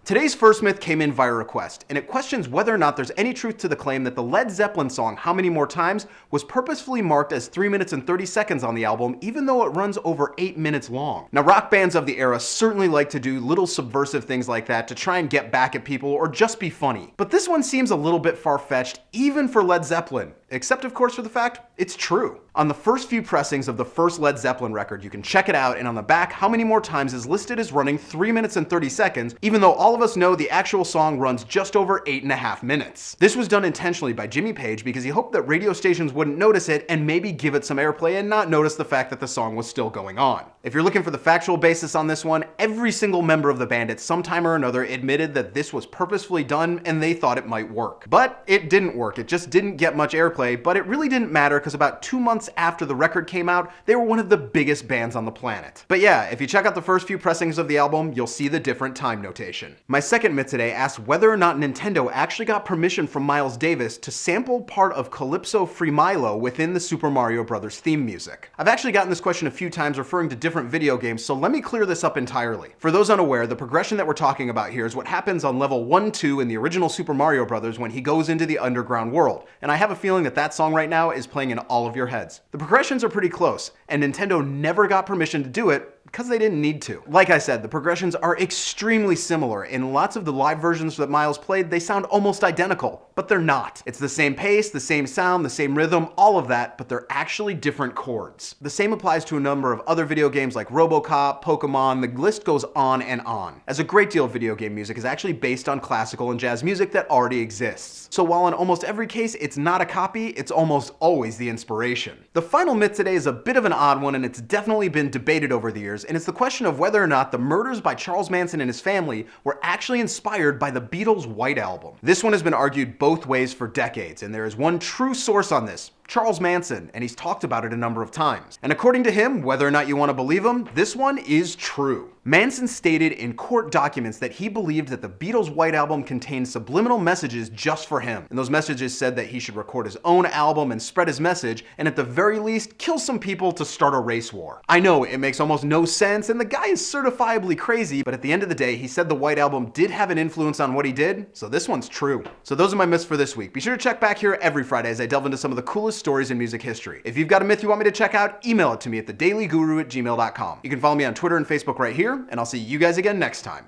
Today's first myth came in via request, and it questions whether or not there's any truth to the claim that the Led Zeppelin song How Many More Times was purposefully marked as 3 minutes and 30 seconds on the album, even though it runs over 8 minutes long. Now, rock bands of the era certainly like to do little subversive things like that to try and get back at people or just be funny. But this one seems a little bit far-fetched, even for Led Zeppelin. Except, of course, for the fact it's true. On the first few pressings of the first Led Zeppelin record, you can check it out, and on the back, How Many More Times is listed as running 3 minutes and 30 seconds, even though all of us know the actual song runs just over 8.5 minutes. This was done intentionally by Jimmy Page because he hoped that radio stations wouldn't notice it and maybe give it some airplay and not notice the fact that the song was still going on. If you're looking for the factual basis on this one, every single member of the band at some time or another admitted that this was purposefully done and they thought it might work. But it didn't work. It just didn't get much airplay, but it really didn't matter because about 2 months after the record came out, they were one of the biggest bands on the planet. But yeah, if you check out the first few pressings of the album, you'll see the different time notation. My second myth today asks whether or not Nintendo actually got permission from Miles Davis to sample part of Calypso Free Milo within the Super Mario Bros. Theme music. I've actually gotten this question a few times referring to different video games, so let me clear this up entirely. For those unaware, the progression that we're talking about here is what happens on level 1-2 in the original Super Mario Bros. When he goes into the underground world, and I have a feeling that that song right now is playing in all of your heads. The progressions are pretty close, and Nintendo never got permission to do it because they didn't need to. Like I said, the progressions are extremely similar. In lots of the live versions that Miles played, they sound almost identical, but they're not. It's the same pace, the same sound, the same rhythm, all of that, but they're actually different chords. The same applies to a number of other video games like RoboCop, Pokemon, the list goes on and on, as a great deal of video game music is actually based on classical and jazz music that already exists. So while in almost every case it's not a copy, it's almost always the inspiration. The final myth today is a bit of an odd one, and it's definitely been debated over the years, and it's the question of whether or not the murders by Charles Manson and his family were actually inspired by the Beatles' White Album. This one has been argued both ways for decades, and there is one true source on this, Charles Manson, and he's talked about it a number of times. And according to him, whether or not you want to believe him, this one is true. Manson stated in court documents that he believed that the Beatles' White Album contained subliminal messages just for him. And those messages said that he should record his own album and spread his message, and at the very least, kill some people to start a race war. I know, it makes almost no sense, and the guy is certifiably crazy, but at the end of the day, he said the White Album did have an influence on what he did, so this one's true. So those are my myths for this week. Be sure to check back here every Friday as I delve into some of the coolest stories in music history. If you've got a myth you want me to check out, email it to me at thedailyguru@gmail.com. You can follow me on Twitter and Facebook right here, and I'll see you guys again next time.